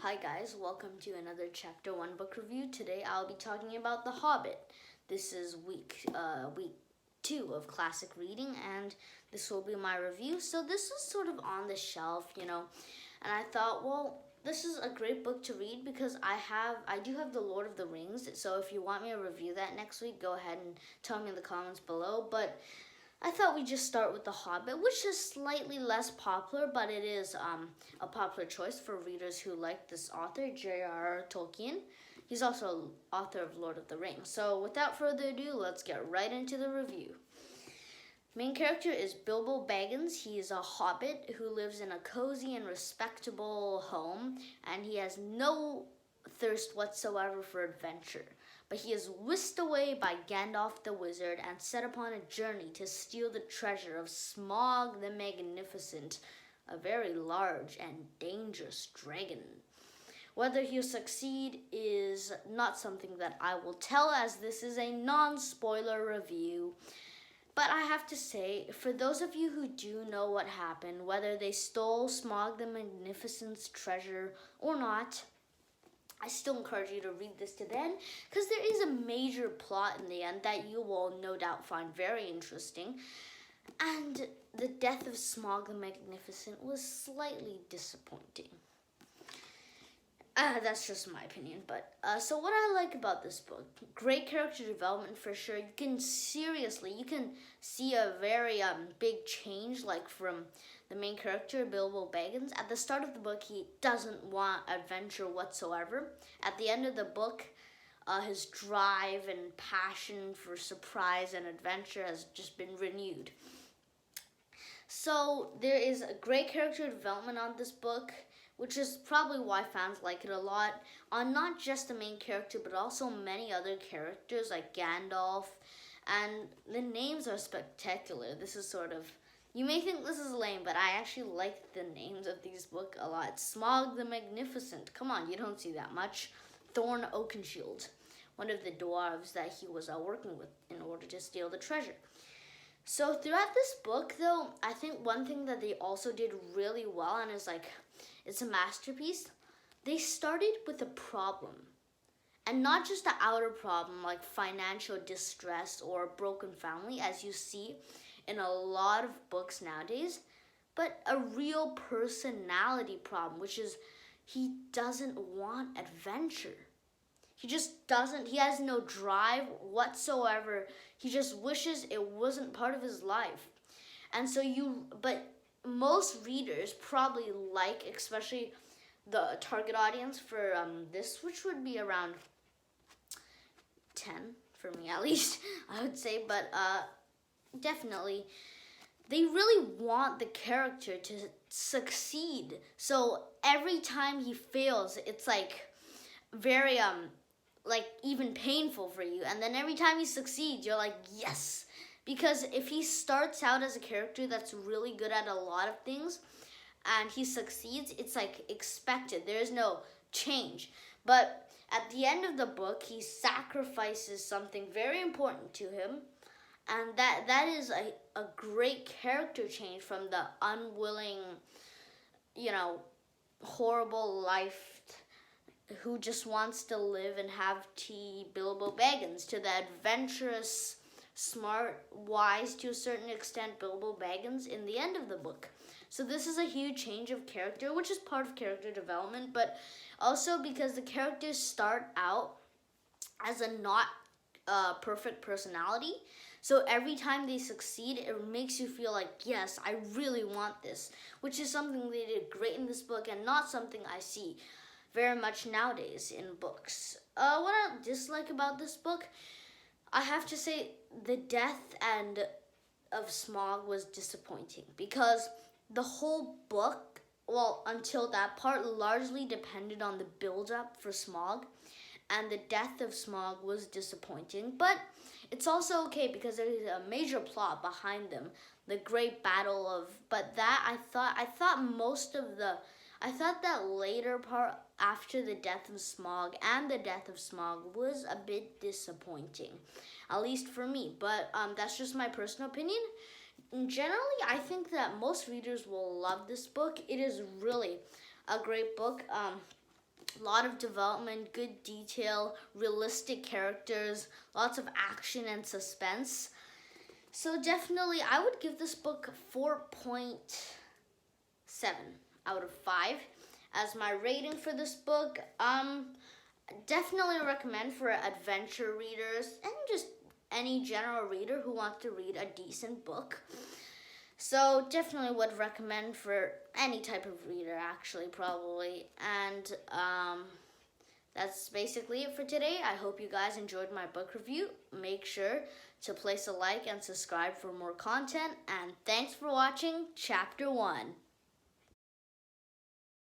Hi guys, welcome to another Chapter 1 book review. Today I'll be talking about The Hobbit. This is week 2 of classic reading, and this will be my review. So this is sort of on the shelf, and I thought, well, this is a great book to read because I do have The Lord of the Rings. So if you want me to review that next week, go ahead and tell me in the comments below. But I thought we'd just start with The Hobbit, which is slightly less popular, but it is a popular choice for readers who like this author, J.R.R Tolkien. He's also author of Lord of the Rings. So without further ado, let's get right into the review. Main character is Bilbo Baggins. He is a hobbit who lives in a cozy and respectable home, and he has no thirst whatsoever for adventure. But he is whisked away by Gandalf the Wizard and set upon a journey to steal the treasure of Smaug the Magnificent, a very large and dangerous dragon. Whether he'll succeed is not something that I will tell, as this is a non-spoiler review. But I have to say, for those of you who do know what happened, whether they stole Smaug the Magnificent's treasure or not, I still encourage you to read this to the end, because there is a major plot in the end that you will no doubt find very interesting. And the death of Smaug the Magnificent was slightly disappointing. That's just my opinion. But so what I like about this book, great character development for sure. You can see a very big change, like from the main character, Bilbo Baggins. At the start of the book, he doesn't want adventure whatsoever. At the end of the book, his drive and passion for surprise and adventure has just been renewed. So there is a great character development on this book, which is probably why fans like it a lot, on not just the main character, but also many other characters like Gandalf, and the names are spectacular. This is sort of, you may think this is lame, but I actually like the names of these books a lot. Smaug the Magnificent, come on, you don't see that much. Thorn Oakenshield, one of the dwarves that he was working with in order to steal the treasure. So throughout this book, though, I think one thing that they also did really well, and is like, it's a masterpiece, they started with a problem. And not just an outer problem like financial distress or a broken family, as you see in a lot of books nowadays, but a real personality problem, which is he doesn't want adventure. He just doesn't, he has no drive whatsoever. He just wishes it wasn't part of his life. And so but most readers probably like, especially the target audience for this, which would be around 10 for me at least, I would say, but definitely they really want the character to succeed. So every time he fails, it's like very like even painful for you, and then every time he succeeds, you're like, yes. Because if he starts out as a character that's really good at a lot of things and he succeeds, it's like expected. There is no change. But at the end of the book, he sacrifices something very important to him, and that is a great character change from the unwilling, horrible life who just wants to live and have tea, Bilbo Baggins, to the adventurous, smart, wise to a certain extent Bilbo Baggins in the end of the book. So this is a huge change of character, which is part of character development, but also because the characters start out as a not perfect personality. So every time they succeed, it makes you feel like, yes, I really want this, which is something they did great in this book and not something I see very much nowadays in books. What I dislike about this book, I have to say the death of Smaug was disappointing, because the whole book, well, until that part, largely depended on the build-up for Smaug, and the death of Smaug was disappointing. But it's also okay because there is a major plot behind them, the great battle of. But that I thought that later part after the death of Smaug and the death of Smaug was a bit disappointing, at least for me. But that's just my personal opinion. Generally, I think that most readers will love this book. It is really a great book. A lot of development, good detail, realistic characters, lots of action and suspense. So definitely, I would give this book 4.7 out of 5 as my rating for this book. Definitely recommend for adventure readers and just any general reader who wants to read a decent book. So definitely would recommend for any type of reader, actually, probably. And that's basically it for today. I hope you guys enjoyed my book review. Make sure to place a like and subscribe for more content. And thanks for watching Chapter 1.